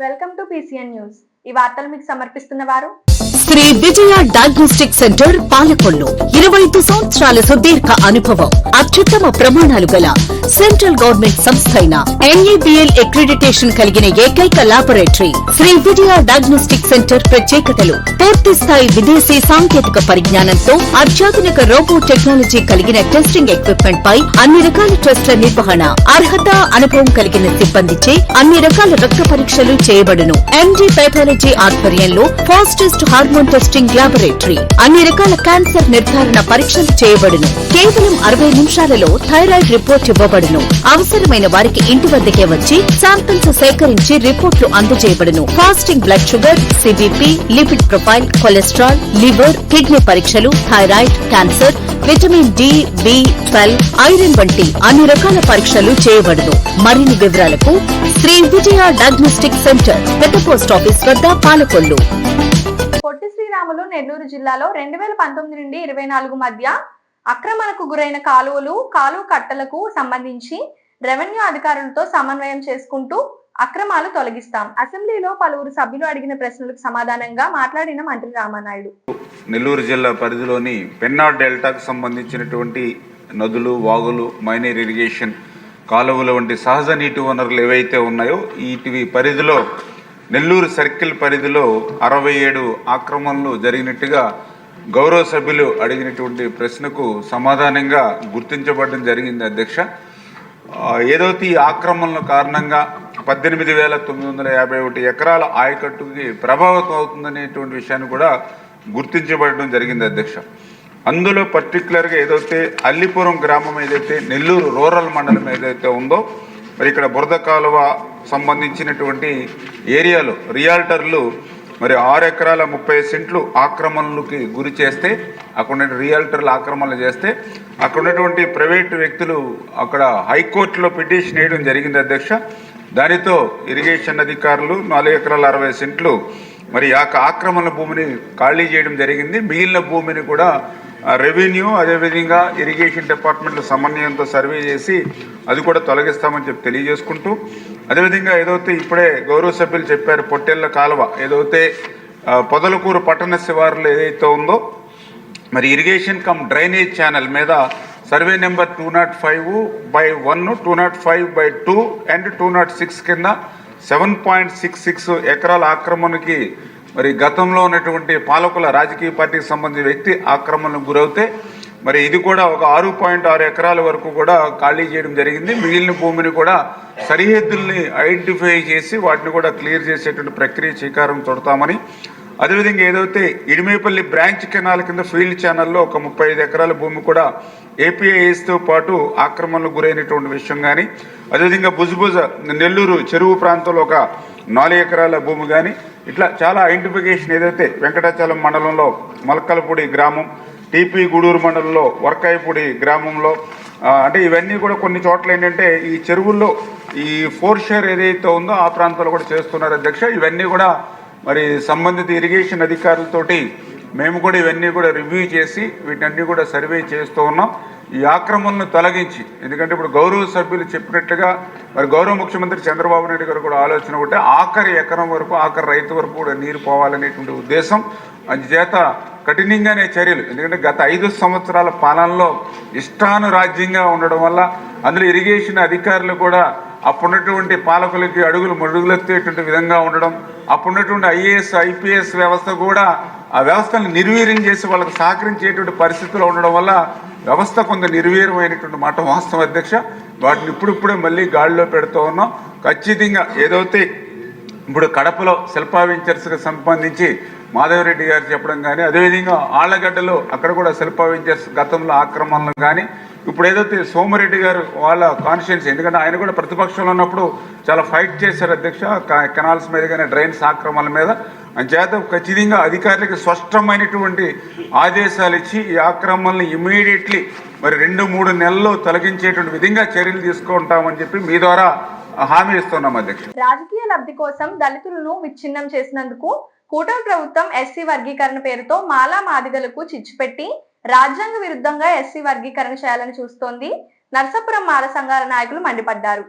Welcome to PCN news. ఈ వార్తలు మీకు సమర్పిస్తున్న వారు శ్రీ విజయ డయాగ్నోస్టిక్ సెంటర్ పాలకొల్లు. 25 సంవత్సరాల సుదీర్ఘ అనుభవం, అత్యుత్తమ ప్రమాణాలు గల సెంట్రల్ గవర్నమెంట్ సంస్థ అయిన NABL అక్రిడిటేషన్ కలిగిన ఏకైక laboratory Shri Vijaya diagnostic centre. ప్రత్యేకతలు: పూర్తి స్థాయి విదేశీ సాంకేతిక పరిజ్ఞానంతో అత్యాధునిక రోబో టెక్నాలజీ కలిగిన టెస్టింగ్ ఎక్విప్మెంట్ పై అన్ని రకాల టెస్టుల నిర్వహణ, అర్హత, అనుభవం కలిగిన సిబ్బందిచే అన్ని రకాల రక్త పరీక్షలు చేయబడును. MD పెథాలజీ ఆధ్వర్యంలో ఫాస్టెస్ట్ హార్మోన్ టెస్టింగ్ లాబొరేటరీ, అన్ని రకాల క్యాన్సర్ నిర్ధారణ పరీక్షలు చేయబడును. కేవలం 60 నిమిషాలలో థైరాయిడ్ రిపోర్ట్ ఇవ్వబడును. అవసరమైన వారికి ఇంటి వద్దకే వచ్చి శాంపిల్స్ సేకరించి రిపోర్ట్లు అందజేయబడును. Fasting blood sugar, CBP, lipid profile, cholesterol, liver, kidney పరీక్షలు, thyroid, cancer, vitamin D, B12, iron వంటి అన్ని రకాల పరీక్షలు చేయబడును. మరిన్ని వివరాలకు శ్రీ విజయ డయాగ్నోస్టిక్ సెంటర్, పెద్ద పోస్ట్ ఆఫీస్ వద్ద, పాలకొల్లు. పొట్టి శ్రీరాములు నెల్లూరు జిల్లాలో 2019 నుండి 24 మధ్య అక్రమణకు గురైన కాలువ కట్టలకు సంబంధించి రెవెన్యూ అధికారులతో సమన్వయం చేసుకుంటూ అక్రమాలు తొలగిస్తాం. అసెంబ్లీలో పలువురు సభ్యులు అడిగిన ప్రశ్నలకు సమాధానంగా మాట్లాడిన మంత్రి రామానాయుడు, నెల్లూరు జిల్లా పరిధిలోని పెన్నా డెల్టాకు సంబంధించినటువంటి నదులు, వాగులు, మైనర్ ఇరిగేషన్ కాలువలు వంటి సహజ నీటి వనరులు ఏవైతే ఉన్నాయో వీటి పరిధిలో నెల్లూరు సర్కిల్ పరిధిలో 67 ఆక్రమణలు జరిగినట్టుగా గౌరవ సభ్యులు అడిగినటువంటి ప్రశ్నకు సమాధానంగా గుర్తించబడడం జరిగింది అధ్యక్ష. ఏదైతే ఈ ఆక్రమణల కారణంగా 18,951 ఎకరాల ఆయకట్టుకి ప్రభావితం అవుతుందనేటువంటి విషయాన్ని కూడా గుర్తించబడడం జరిగింది అధ్యక్ష. అందులో పర్టికులర్గా ఏదైతే అల్లిపురం గ్రామం ఏదైతే నెల్లూరు రూరల్ మండలం ఏదైతే ఉందో, మరి ఇక్కడ బురద కాలువ సంబంధించినటువంటి ఏరియాలో రియాల్టర్లు మరి 6 ఎకరాల 30 సెంట్లు ఆక్రమణలకి గురి చేస్తే, అక్కడ రియాల్టర్లు ఆక్రమణలు చేస్తే అక్కడ ఉన్నటువంటి ప్రైవేటు వ్యక్తులు అక్కడ హైకోర్టులో పిటిషన్ వేయడం జరిగింది అధ్యక్ష. దానితో ఇరిగేషన్ అధికారులు 4 ఎకరాల 60 సెంట్లు మరి ఆ ఆక్రమణ భూమిని ఖాళీ చేయడం జరిగింది. మిగిలిన భూమిని కూడా రెవెన్యూ అదేవిధంగా ఇరిగేషన్ డిపార్ట్మెంట్ల సమన్వయంతో సర్వే చేసి అది కూడా తొలగిస్తామని చెప్పి తెలియజేసుకుంటూ, అదేవిధంగా ఏదైతే ఇప్పుడే గౌరవ సభ్యులు చెప్పారు పొట్టెళ్ల కాలువ ఏదైతే పొదలకూరు పట్టణ శివారులో ఏదైతే ఉందో, మరి ఇరిగేషన్ కమ్ డ్రైనేజ్ ఛానల్ మీద సర్వే నెంబర్ 205/1, 205/2 అండ్ 206 కింద 7.66 ఎకరాల ఆక్రమణకి మరి గతంలో ఉన్నటువంటి పాలకుల రాజకీయ పార్టీకి సంబంధించిన వ్యక్తి ఆక్రమణకు గురవుతే మరి ఇది కూడా ఒక 6.6 ఎకరాల వరకు కూడా ఖాళీ చేయడం జరిగింది. మిగిలిన భూమిని కూడా సరిహద్దుల్ని ఐడెంటిఫై చేసి వాటిని కూడా క్లియర్ చేసేటువంటి ప్రక్రియ శ్రీకారం చుడతామని, అదేవిధంగా ఏదైతే ఇడిమేపల్లి బ్రాంచ్ కెనాల్ కింద ఫీల్డ్ ఛానల్లో ఒక 35 ఎకరాల భూమి కూడా APISతో పాటు ఆక్రమణకు గురైనటువంటి విషయం కానీ, అదేవిధంగా బుజుబుజ నెల్లూరు చెరువు ప్రాంతంలో ఒక 4 ఎకరాల భూమి కానీ, ఇట్లా చాలా ఐడెంటిఫికేషన్ ఏదైతే వెంకటాచలం మండలంలో మల్కలపూడి గ్రామం, TP గూడూరు మండలంలో వర్కాయపూడి గ్రామంలో అంటే ఇవన్నీ కూడా కొన్ని చోట్ల ఏంటంటే ఈ చెరువుల్లో ఈ ఫోర్షేర్ ఏదైతే ఉందో ఆ ప్రాంతాల్లో కూడా చేస్తున్నారు అధ్యక్ష. ఇవన్నీ కూడా మరి సంబంధిత ఇరిగేషన్ అధికారులతోటి మేము కూడా ఇవన్నీ కూడా రివ్యూ చేసి వీటన్నీ కూడా సర్వే చేస్తూ ఉన్నాం. ఈ ఆక్రమణను తొలగించి, ఎందుకంటే ఇప్పుడు గౌరవ సభ్యులు చెప్పినట్లుగా మరి గౌరవ ముఖ్యమంత్రి చంద్రబాబు నాయుడు గారు కూడా ఆలోచన ఒకటే ఆఖరి ఎకరం వరకు, ఆఖరి రైతు వరకు కూడా నీరు పోవాలనేటువంటి ఉద్దేశం. అందుచేత కఠినంగానే చర్యలు, ఎందుకంటే గత 5 సంవత్సరాల పాలనలో ఇష్టానురాజ్యంగా ఉండడం వల్ల అందులో ఇరిగేషన్ అధికారులు కూడా అప్పుడున్నటువంటి పాలకులకి అడుగులు మడుగులెత్తేటువంటి విధంగా ఉండడం, అప్పుడున్నటువంటి IAS IPS వ్యవస్థ కూడా ఆ వ్యవస్థను నిర్వీర్యం చేసి వాళ్ళకు సహకరించేటువంటి పరిస్థితుల్లో ఉండడం వల్ల వ్యవస్థ కొంత నిర్వీర్యమైనటువంటి మాట వాస్తవం అధ్యక్ష. వాటిని ఇప్పుడిప్పుడే మళ్ళీ గాడిలో పెడుతూ ఉన్నాం. ఖచ్చితంగా ఏదైతే ఇప్పుడు కడపలో శిల్పా వెంచర్స్కి సంబంధించి మాధవరెడ్డి గారు చెప్పడం కానీ, అదేవిధంగా ఆళ్లగడ్డలో అక్కడ కూడా శిల్పా వెంచర్స్ గతంలో ఆక్రమణలు కానీ, ఇప్పుడు ఏదైతే సోమిరెడ్డి గారు వాళ్ళ కాన్స్టిట్యుయెన్సీ, ఎందుకంటే ఆయన కూడా ప్రతిపక్షంలో ఉన్నప్పుడు చాలా ఫైట్ చేశారు అధ్యక్ష కెనాల్స్ మీద కానీ డ్రైన్స్ ఆక్రమణల మీద. అంచేత ఖచ్చితంగా అధికారులకు స్పష్టమైనటువంటి ఆదేశాలు ఇచ్చి ఈ ఆక్రమణల్ని ఇమీడియట్లీ మరి 2-3 నెలల్లో తొలగించేటువంటి విధంగా చర్యలు తీసుకుంటామని చెప్పి మీ ద్వారా హామీ ఇస్తున్నాం అధ్యక్ష. రాజకీయ లబ్ధి కోసం దళితులను విచ్ఛిన్నం చేసినందుకు కూటమి ప్రభుత్వం SC వర్గీకరణ పేరుతో మాలా మాదిగలకు చిచ్చుపెట్టి రాజ్యాంగ విరుద్ధంగా SC వర్గీకరణ చేయాలని చూస్తోంది. నర్సాపురం మాల సంఘాల నాయకులు మండిపడ్డారు.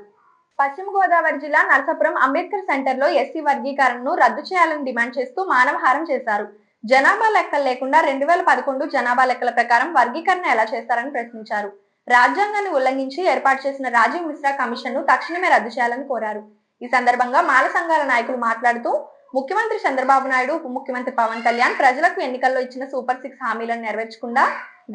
పశ్చిమ గోదావరి జిల్లా నరసాపురం అంబేద్కర్ సెంటర్ లో ఎస్సీ వర్గీకరణను రద్దు చేయాలని డిమాండ్ చేస్తూ మానవహారం చేశారు. జనాభా లెక్కలు లేకుండా 2011 జనాభా లెక్కల ప్రకారం వర్గీకరణ ఎలా చేస్తారని ప్రశ్నించారు. రాజ్యాంగాన్ని ఉల్లంఘించి ఏర్పాటు చేసిన రాజీవ్ మిశ్రా కమిషన్ ను తక్షణమే రద్దు చేయాలని కోరారు. ఈ సందర్భంగా మాల సంఘాల నాయకులు మాట్లాడుతూ ముఖ్యమంత్రి చంద్రబాబు నాయుడు, ఉప ముఖ్యమంత్రి పవన్ కళ్యాణ్ ప్రజలకు ఎన్నికల్లో ఇచ్చిన సూపర్ 6 హామీలను నెరవేర్చకుండా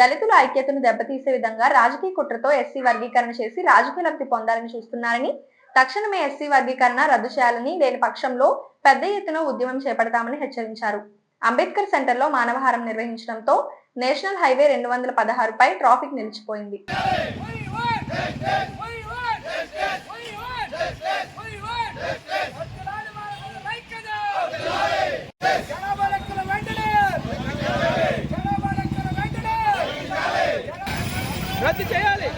దళితుల ఐక్యతను దెబ్బతీసే విధంగా రాజకీయ కుట్రతో ఎస్సీ వర్గీకరణ చేసి రాజకీయ లబ్ధి పొందాలని చూస్తున్నారని, తక్షణమే ఎస్సీ వర్గీకరణ రద్దు చేయాలని, లేని పక్షంలో పెద్ద ఎత్తున ఉద్యమం చేపడతామని హెచ్చరించారు. అంబేద్కర్ సెంటర్ లో మానవహారం నిర్వహించడంతో నేషనల్ హైవే 216 పై ట్రాఫిక్ నిలిచిపోయింది. రద్దు చేయాలి.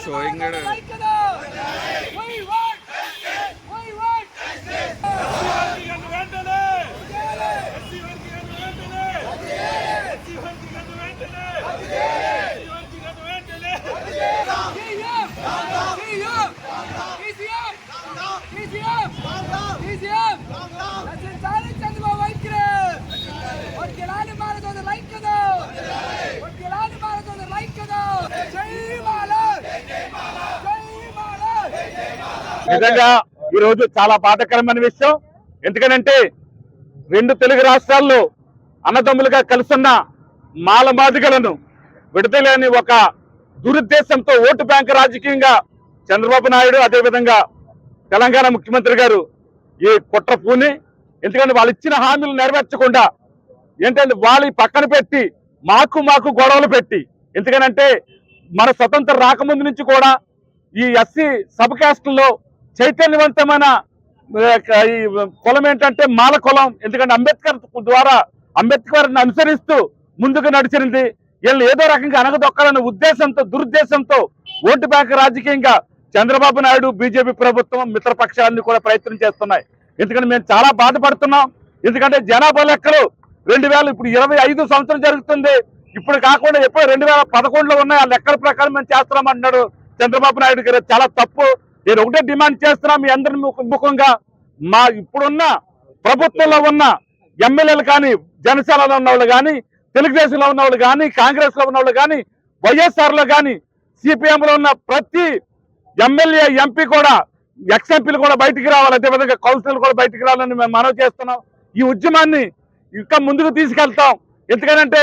Showing it. నిజంగా ఈ రోజు చాలా బాధాకరమైన విషయం. ఎందుకనంటే 2 తెలుగు రాష్ట్రాల్లో అన్నదమ్ములుగా కలుసున్న మాల మాదిగలను విడతలేని ఒక దురుద్దేశంతో ఓటు బ్యాంక్ రాజకీయంగా చంద్రబాబు నాయుడు, అదేవిధంగా తెలంగాణ ముఖ్యమంత్రి గారు ఈ కుట్ర పూని, ఎందుకంటే వాళ్ళు ఇచ్చిన హామీలు నెరవేర్చకుండా ఏంటంటే వాళ్ళు పక్కన పెట్టి మాకు గొడవలు పెట్టి, ఎందుకనంటే మన స్వతంత్ర రాకముందు నుంచి కూడా ఈ ఎస్సీ సబ్ కాస్ట్లో చైతన్యవంతమైన ఈ కులం ఏంటంటే మాల కులం. ఎందుకంటే అంబేద్కర్ ద్వారా అంబేద్కర్ని అనుసరిస్తూ ముందుకు నడిచింది. వీళ్ళు ఏదో రకంగా అనగదొక్కాలనే ఉద్దేశంతో, దురుద్దేశంతో ఓటు బ్యాంక్ రాజకీయంగా చంద్రబాబు నాయుడు, బీజేపీ ప్రభుత్వం, మిత్రపక్షాలన్నీ కూడా ప్రయత్నం చేస్తున్నాయి. ఎందుకంటే మేము చాలా బాధపడుతున్నాం. ఎందుకంటే జనాభా లెక్కలు 2000 ఇప్పుడు 25 సంవత్సరం జరుగుతుంది. ఇప్పుడు కాకుండా ఎప్పుడు 2011లో ఉన్నాయి. ఆ లెక్కల ప్రకారం మేము చేస్తున్నామంటున్నాడు చంద్రబాబు నాయుడు గారు. చాలా తప్పు. నేను ఒకటే డిమాండ్ చేస్తున్నా మీ అందరి ముఖంగా, మా ఇప్పుడున్న ప్రభుత్వంలో ఉన్న ఎమ్మెల్యేలు కానీ, జనసేనలో ఉన్న వాళ్ళు కానీ, తెలుగుదేశంలో ఉన్న వాళ్ళు కానీ, కాంగ్రెస్ లో ఉన్న వాళ్ళు కానీ, వైఎస్ఆర్ లో కానీ, సిపిఎం లో ఉన్న ప్రతి ఎమ్మెల్యే, ఎంపీ కూడా, ఎక్స్ఎంపీలు కూడా బయటికి రావాలి. అదేవిధంగా కౌన్సిలర్లు కూడా బయటికి రావాలని మేము మనవి చేస్తున్నాం. ఈ ఉద్యమాన్ని ఇంకా ముందుకు తీసుకెళ్తాం. ఎందుకంటే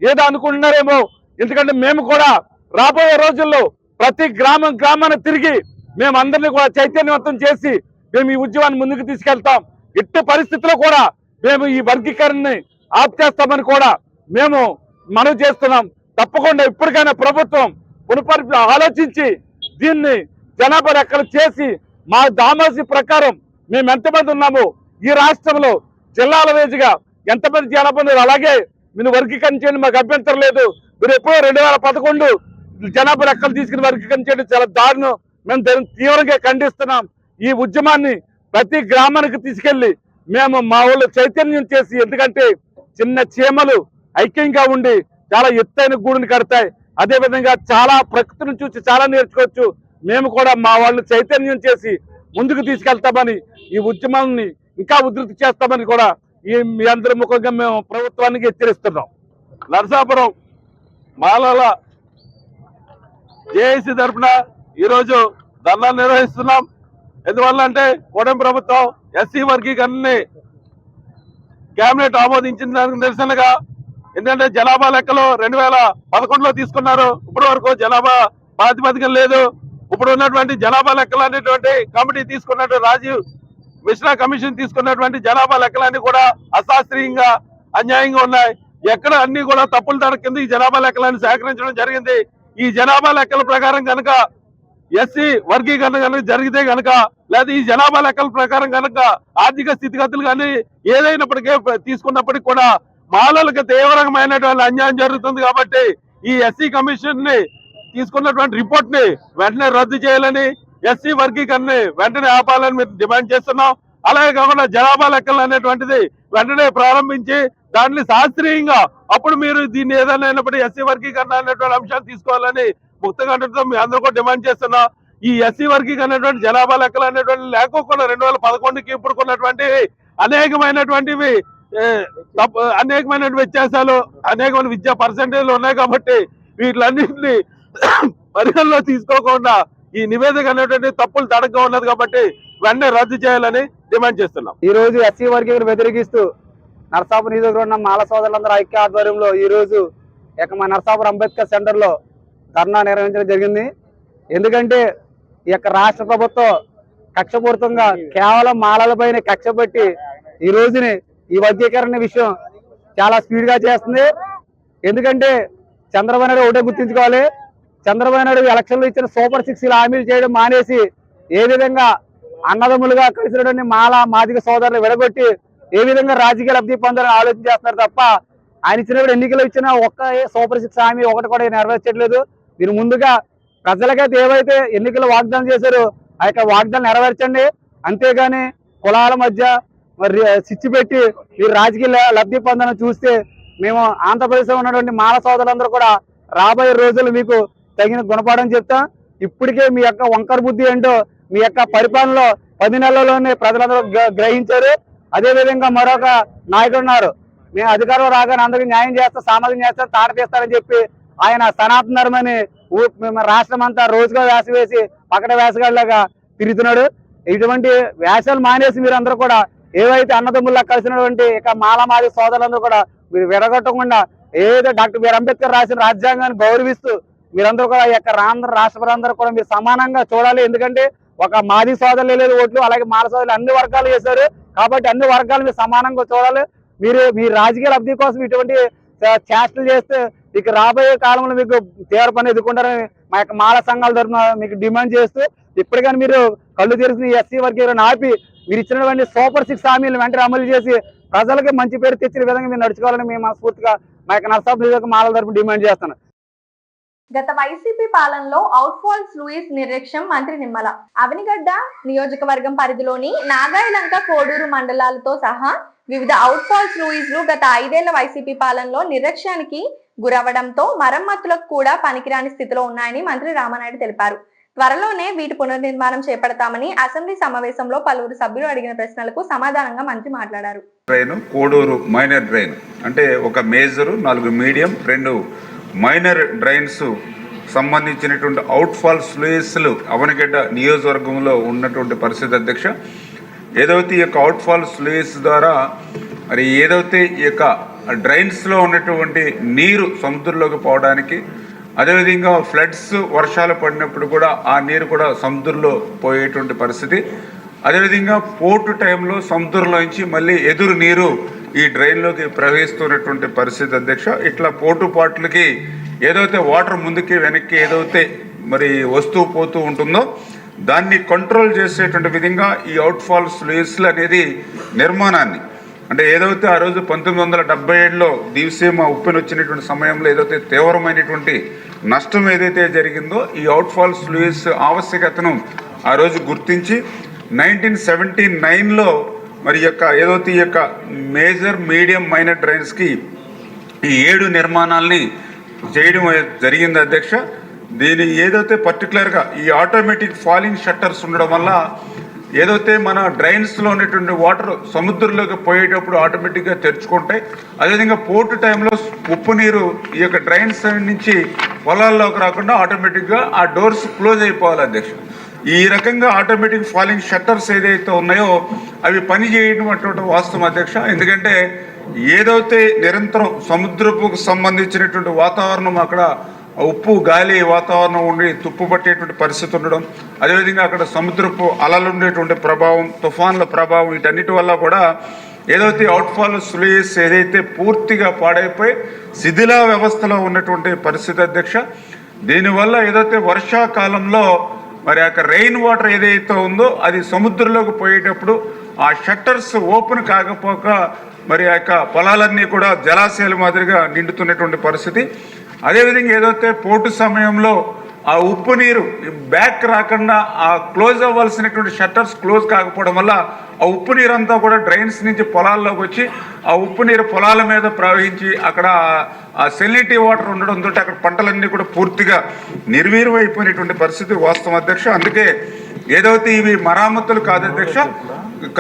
ఏదో అనుకుంటున్నారేమో, ఎందుకంటే మేము కూడా రాబోయే రోజుల్లో ప్రతి గ్రామాన్ని తిరిగి మేము అందరినీ కూడా చైతన్యవంతం చేసి మేము ఈ ఉద్యమాన్ని ముందుకు తీసుకెళ్తాం. ఎట్టి పరిస్థితుల్లో కూడా మేము ఈ వర్గీకరణని ఆప్ చేస్తామని కూడా మేము మనవి చేస్తున్నాం. తప్పకుండా ఇప్పటికైనా ప్రభుత్వం ఆలోచించి దీన్ని జనాభా లెక్కలు చేసి మా దామాసి ప్రకారం మేము ఎంతమంది ఉన్నామో ఈ రాష్ట్రంలో జిల్లాల వేదిగా ఎంతమంది జనాభా ఉన్నారు అలాగే మీరు వర్గీకరణ చేయండి, మాకు అభ్యంతరం లేదు. మీరు ఎప్పుడో 2011 జనాభా లెక్కలు తీసుకుని వర్గీకరణ చేయడం చాలా దారుణం. మేము దాన్ని తీవ్రంగా ఖండిస్తున్నాం. ఈ ఉద్యమాన్ని ప్రతి గ్రామానికి తీసుకెళ్లి మేము మా వాళ్ళు చైతన్యం చేసి, ఎందుకంటే చిన్న చీమలు ఐక్యంగా ఉండి చాలా ఎత్తైన గూడుని కడతాయి. అదేవిధంగా చాలా ప్రకృతిని చూసి చాలా నేర్చుకోవచ్చు. మేము కూడా మా వాళ్ళని చైతన్యం చేసి ముందుకు తీసుకెళ్తామని, ఈ ఉద్యమాన్ని ఇంకా ఉధృతి చేస్తామని కూడా మీ అందరి ముఖంగా మేము ప్రభుత్వానికి హెచ్చరిస్తున్నాం. నరసాపురం మాలల జేఏసీ తరఫున ఈరోజు ధర్నా నిర్వహిస్తున్నాం. ఎందువల్ల అంటే కూటమి ప్రభుత్వం ఎస్సీ వర్గీకరణని కేబినెట్ ఆమోదించిన దానికి నిరసనగా, ఎందుకంటే జనాభా లెక్కలు 2011లో తీసుకున్నారు. ఇప్పటి వరకు జనాభా ప్రాతిపదికన లేదు. ఇప్పుడు ఉన్నటువంటి జనాభా లెక్కలు అనేటువంటి కమిటీ తీసుకున్నట్టు రాజీవ్ మిశ్రా కమిషన్ తీసుకున్నటువంటి జనాభా లెక్కలన్నీ కూడా అశాస్త్రీయంగా, అన్యాయంగా ఉన్నాయి. ఎక్కడ అన్ని కూడా తప్పుల తడ కింద ఈ జనాభా లెక్కలను సేకరించడం జరిగింది. ఈ జనాభా లెక్కల ప్రకారం కనుక ఎస్సీ వర్గీకరణ కనుక జరిగితే కనుక లేదా ఈ జనాభా లెక్కల ప్రకారం కనుక ఆర్థిక స్థితిగతులు కానీ ఏదైనప్పటికీ తీసుకున్నప్పటికీ కూడా మాలలకు తీవ్రమైనటువంటి అన్యాయం జరుగుతుంది. కాబట్టి ఈ ఎస్సీ కమిషన్ ని తీసుకున్నటువంటి రిపోర్ట్ ని వెంటనే రద్దు చేయాలని, ఎస్సీ వర్గీకరణని వెంటనే ఆపాలని మేము డిమాండ్ చేస్తున్నాం. అలాగే కాకుండా జనాభా లెక్కలు అనేటువంటిది వెంటనే ప్రారంభించి దాన్ని శాస్త్రీయంగా అప్పుడు మీరు దీన్ని ఏదైనా అయినప్పుడు ఎస్సీ వర్గీకరణ అనేటువంటి అంశాలు తీసుకోవాలని ముక్తకంఠంతో మీ అందరూ కూడా డిమాండ్ చేస్తున్నాం. ఈ ఎస్సీ వర్గీకరణ అనేటువంటి జనాభా లెక్కలు అనేటువంటి లేకోకుండా 2011కి ఇప్పుడు ఉన్నటువంటి అనేకమైనటువంటివి అనేకమైన వ్యత్యాసాలు, అనేకమైన విద్యా పర్సెంటేజ్లు ఉన్నాయి. కాబట్టి వీటిలన్నింటినీ పరిగణలో తీసుకోకుండా ఈ నివేదిక అనేటువంటి తప్పులు తడగా ఉన్నది. కాబట్టి వెంటనే రద్దు చేయాలని డిమాండ్ చేస్తున్నాం. ఈ రోజు ఎస్సీ వర్గీకరణ వ్యతిరేకిస్తూ నరసాపురం నియోజకవర్గంలో ఉన్న మాల సోదరులందరూ ఐక్య ఆధ్వర్యంలో ఈ రోజు మన నరసాపురం అంబేద్కర్ సెంటర్ లో ధర్నా నిర్వహించడం జరిగింది. ఎందుకంటే ఈ యొక్క రాష్ట్ర ప్రభుత్వం కక్షపూరితంగా కేవలం మాలలపైన కక్ష పెట్టి ఈ రోజుని ఈ వర్గీకరణ విషయం చాలా స్పీడ్ గా చేస్తుంది. ఎందుకంటే చంద్రబాబు నాయుడు ఒకటే గుర్తించుకోవాలి, చంద్రబాబు నాయుడు ఎలక్షన్లో ఇచ్చిన సూపర్ 6 హామీలు చేయడం మానేసి ఏ విధంగా అన్నదమ్ములుగా కలిసినటువంటి మాదిగ సోదరులు విడగొట్టి ఏ విధంగా రాజకీయ లబ్ధి పొందాలని ఆలోచన చేస్తున్నారు తప్ప ఆయన ఇచ్చినప్పుడు ఎన్నికలు ఇచ్చిన ఒక్క సూపర్ 6 హామీ ఒకటి కూడా నెరవేర్చట్లేదు. మీరు ముందుగా ప్రజలకైతే ఏవైతే ఎన్నికలు వాగ్దానం చేశారో ఆ యొక్క వాగ్దానం నెరవేర్చండి. అంతేగాని కులాల మధ్య మరి చిచ్చు పెట్టి మీరు రాజకీయ లబ్ధి పొందాలని చూస్తే మేము ఆంధ్రప్రదేశ్లో ఉన్నటువంటి మాల సోదరులందరూ కూడా రాబోయే రోజులు మీకు తగిన గుణపాఠం చెప్తాం. ఇప్పటికే మీ యొక్క వంకర బుద్ధి ఏంటో మీ యొక్క పరిపాలనలో 10 నెలల్లోనే ప్రజలందరూ గ్రహించారు. అదే విధంగా మరొక నాయకుడు ఉన్నారు, మేము అధికారం రాగానే అందరికీ న్యాయం చేస్తాం, సామాజిక చేస్తాం, తాట తీస్తారని చెప్పి ఆయన సనాతన ధర్మని రాష్ట్రం అంతా రోజుగా వేస వేసి పక్కన వేసగాళ్ళగా తిరుగుతున్నాడు. ఇటువంటి వేషాలు మానేసి మీరందరూ కూడా ఏవైతే అన్నదమ్ముల్లా కలిసినటువంటి ఇక మాలమాది సోదరులందరూ కూడా మీరు విడగొట్టకుండా ఏదైతే డాక్టర్ బిఆర్ అంబేద్కర్ రాసిన రాజ్యాంగాన్ని గౌరవిస్తూ మీరందరూ కూడా ఈ యొక్క ఆంధ్ర రాష్ట్ర ప్రజలందరూ కూడా మీరు సమానంగా చూడాలి. ఎందుకంటే ఒక మాది సోదరులు లేదు ఓట్లు, అలాగే మాల సోదరులు అన్ని వర్గాలు చేశారు. కాబట్టి అన్ని వర్గాలు మీరు సమానంగా చూడాలి. మీరు మీ రాజకీయ లబ్ధి కోసం ఇటువంటి చేష్టలు చేస్తే ఇక రాబోయే కాలంలో మీకు తీవ్ర పని ఎదుర్కొంటారని మా యొక్క మాల సంఘాల తరఫున మీకు డిమాండ్ చేస్తూ ఇప్పటికైనా మీరు కళ్ళు తెరిచిన ఎస్సీ వర్గీకరణ ఆపి మీరు ఇచ్చినటువంటి సూపర్ 6 హామీలు వెంటనే అమలు చేసి ప్రజలకి మంచి పేరు తెచ్చిన విధంగా మీరు నడుచుకోవాలని మేము మనస్ఫూర్తిగా మా యొక్క నరసాపురం నియోజకవర్గ మాలల తరఫున డిమాండ్ చేస్తున్నాం. గత వైసీపీ పాలనలో అవుట్ ఫాల్స్ లూయిస్ నిర్లక్ష్యం మంత్రి నిమ్మల. అవనిగడ్డ నియోజకవర్గం పరిధిలోని నాగాయలంక, కోడూరు మండలాలతో సహా వివిధ అవుట్ ఫాల్స్ లూయిస్లు గత 5 ఏళ్ల వైసీపీ పాలనలో నిర్లక్ష్యానికి గురవడంతో మరమ్మతులకు కూడా పనికిరాని స్థితిలో ఉన్నాయని మంత్రి రామానాయుడు తెలిపారు. త్వరలోనే వీటి పునర్నిర్మాణం చేపడతామని అసెంబ్లీ సమావేశంలో పలువురు సభ్యులు అడిగిన ప్రశ్నలకు సమాధానంగా మంత్రి మాట్లాడారు. కోడూరు మైనర్ డ్రైన్ అంటే ఒక మేజర్, 4 మీడియం, 2 మైనర్ డ్రైన్స్ సంబంధించినటువంటి అవుట్ ఫాల్స్ లూయిస్లు అవనిగడ్డ నియోజకవర్గంలో ఉన్నటువంటి పరిస్థితి అధ్యక్ష. ఏదైతే ఈ యొక్క అవుట్ ఫాల్స్ లూయిస్ ద్వారా మరి ఏదైతే ఈ యొక్క డ్రైన్స్లో ఉన్నటువంటి నీరు సముద్రంలోకి పోవడానికి, అదేవిధంగా ఫ్లడ్స్ వర్షాలు పడినప్పుడు కూడా ఆ నీరు కూడా సముద్రంలో పోయేటువంటి పరిస్థితి, అదేవిధంగా పోర్టు టైంలో సముద్రంలోంచి మళ్ళీ ఎదురు నీరు ఈ డ్రైన్లోకి ప్రవహిస్తున్నటువంటి పరిస్థితి అధ్యక్ష. ఇట్లా పోటు పాట్లకి ఏదైతే వాటర్ ముందుకి వెనక్కి ఏదైతే మరి వస్తూ పోతూ ఉంటుందో దాన్ని కంట్రోల్ చేసేటువంటి విధంగా ఈ అవుట్ ఫాల్స్ లూయిస్లు అనేది నిర్మాణాన్ని అంటే ఏదైతే ఆ రోజు 1977లో దివిసీమ ఉప్పెన వచ్చినటువంటి సమయంలో ఏదైతే తీవ్రమైనటువంటి నష్టం ఏదైతే జరిగిందో ఈ అవుట్ ఫాల్స్ లూయిస్ ఆవశ్యకతను ఆ రోజు గుర్తించి 1979లో మరి యొక్క ఏదైతే ఈ యొక్క మేజర్, మీడియం, మైనర్ డ్రైన్స్కి ఈ 7 నిర్మాణాలని చేయడం జరిగింది అధ్యక్ష. దీని ఏదైతే పర్టికులర్గా ఈ ఆటోమేటిక్ ఫాలింగ్ షట్టర్స్ ఉండడం వల్ల ఏదైతే మన డ్రైన్స్లో ఉన్నటువంటి వాటర్ సముద్రంలోకి పోయేటప్పుడు ఆటోమేటిక్గా తెరుచుకుంటాయి. అదేవిధంగా పోర్టు టైంలో ఉప్పు నీరు ఈ యొక్క డ్రైన్స్ నుంచి పొలాల్లోకి రాకుండా ఆటోమేటిక్గా ఆ డోర్స్ క్లోజ్ అయిపోవాలి అధ్యక్ష. ఈ రకంగా ఆటోమేటిక్ ఫాలింగ్ షట్టర్స్ ఏదైతే ఉన్నాయో అవి పని చేయడం అటువంటి వాస్తవం అధ్యక్ష. ఎందుకంటే ఏదైతే నిరంతరం సముద్రపుకు సంబంధించినటువంటి వాతావరణం అక్కడ ఉప్పు గాలి వాతావరణం ఉండి తుప్పు పట్టేటువంటి పరిస్థితి ఉండడం, అదేవిధంగా అక్కడ సముద్రపు అలలు ఉండేటువంటి ప్రభావం, తుఫాన్ల ప్రభావం, వీటన్నిటి వల్ల కూడా ఏదైతే అవుట్ఫాల్స్ లూయిస్ ఏదైతే పూర్తిగా పాడైపోయి శిథిలా వ్యవస్థలో ఉన్నటువంటి పరిస్థితి అధ్యక్ష. దీనివల్ల ఏదైతే వర్షాకాలంలో మరి ఆ రెయిన్ వాటర్ ఏదైతే ఉందో అది సముద్రంలోకి పోయేటప్పుడు ఆ షట్టర్స్ ఓపెన్ కాకపోక మరి ఆ యొక్క పొలాలన్నీ కూడా జలాశయాల మాదిరిగా నిండుతున్నటువంటి పరిస్థితి. అదేవిధంగా ఏదైతే పోటు సమయంలో ఆ ఉప్పు నీరు బ్యాక్ రాకుండా ఆ క్లోజ్ అవ్వాల్సినటువంటి షట్టర్స్ క్లోజ్ కాకపోవడం వల్ల ఆ ఉప్పు నీరు అంతా కూడా డ్రైన్స్ నుంచి పొలాల్లోకి వచ్చి ఆ ఉప్పు నీరు పొలాల మీద ప్రవహించి అక్కడ ఆ సెలినిటీ వాటర్ ఉండడంతో అక్కడ పంటలన్నీ కూడా పూర్తిగా నిర్వీర్యం అయిపోయినటువంటి పరిస్థితి వాస్తవం అధ్యక్ష. అందుకే ఏదైతే ఇవి మరామతులు కాదు అధ్యక్ష,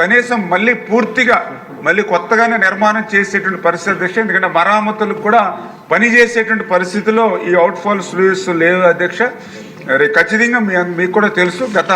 కనీసం మళ్ళీ పూర్తిగా మళ్ళీ కొత్తగానే నిర్మాణం చేసేటువంటి పరిస్థితి అధ్యక్ష. ఎందుకంటే మరామతులకు కూడా పనిచేసేటువంటి పరిస్థితిలో ఈ అవుట్ఫాల్ స్లూయిస్ లేవు అధ్యక్ష. ఖచ్చితంగా మీకు కూడా తెలుసు, గత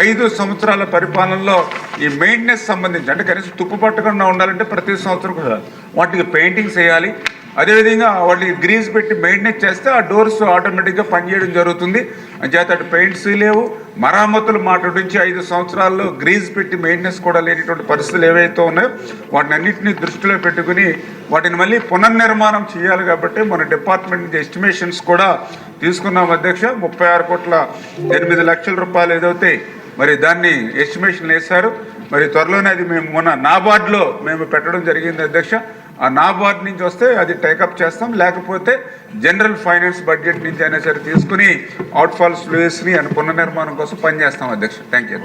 5 సంవత్సరాల పరిపాలనలో ఈ మెయింటెనెన్స్ సంబంధించి అంటే కనీసం తుప్పు పట్టకుండా ఉండాలంటే ప్రతి సంవత్సరం కూడా వాటికి పెయింటింగ్స్ వేయాలి. అదేవిధంగా వాటికి గ్రీజ్ పెట్టి మెయింటెనెన్స్ చేస్తే ఆ డోర్స్ ఆటోమేటిక్గా పనిచేయడం జరుగుతుంది. అంచేత అటు పెయింట్స్ లేవు, మరామతులు మాట నుంచి 5 సంవత్సరాల్లో గ్రీజ్ పెట్టి మెయింటెనెన్స్ కూడా లేనిటువంటి పరిస్థితులు ఏవైతే ఉన్నాయో వాటిని అన్నింటినీ దృష్టిలో పెట్టుకుని వాటిని మళ్ళీ పునర్నిర్మాణం చేయాలి. కాబట్టి మన డిపార్ట్మెంట్ నుంచి ఎస్టిమేషన్స్ కూడా తీసుకున్నాం అధ్యక్ష. 36,08,00,000 రూపాయలు ఏదైతే మరి దాన్ని ఎస్టిమేషన్ వేశారు. మరి త్వరలోనే అది మేము మొన్న నాబార్డ్లో మేము పెట్టడం జరిగింది అధ్యక్ష. ఆ నాబార్డ్ నుంచి వస్తే అది టేకప్ చేస్తాం, లేకపోతే జనరల్ ఫైనాన్స్ బడ్జెట్ నుంచి అయినా సరే తీసుకుని అవుట్ఫాల్ స్లూయిస్ని అండ్ పునర్నిర్మాణం కోసం పనిచేస్తాం అధ్యక్ష. Thank you.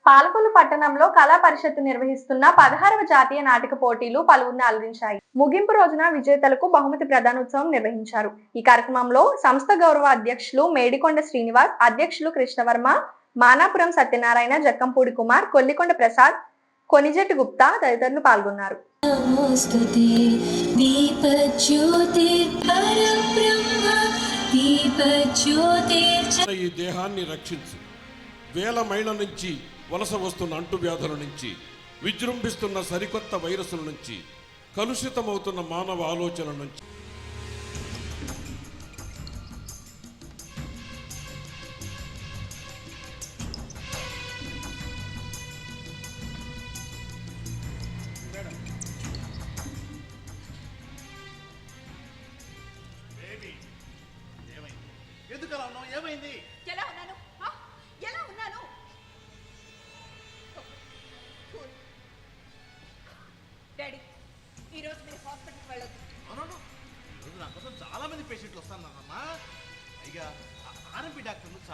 పాలకొల్లు పట్టణంలో కళా పరిషత్తు నిర్వహిస్తున్న 16వ జాతీయ నాటక పోటీలు పలువురిని అలరించాయి. ముగింపు రోజున విజేతలకు బహుమతి ప్రదానోత్సవం నిర్వహించారు. ఈ కార్యక్రమంలో సంస్థ గౌరవ అధ్యక్షులు మేడికొండ శ్రీనివాస్, అధ్యక్షులు కృష్ణవర్మ, మానాపురం సత్యనారాయణ, జక్కంపూడి కుమార్, కొల్లికొండ ప్రసాద్, కొనిజెట్టి గుప్తా తదితరులు పాల్గొన్నారు. ఈ దేహాన్ని రక్షించు, వేల మైళ్ళ నుంచి వలస వస్తున్న అంటువ్యాధుల నుంచి, విజృంభిస్తున్న సరికొత్త వైరస్ల నుంచి, కలుషితమవుతున్న మానవ ఆలోచనల నుంచి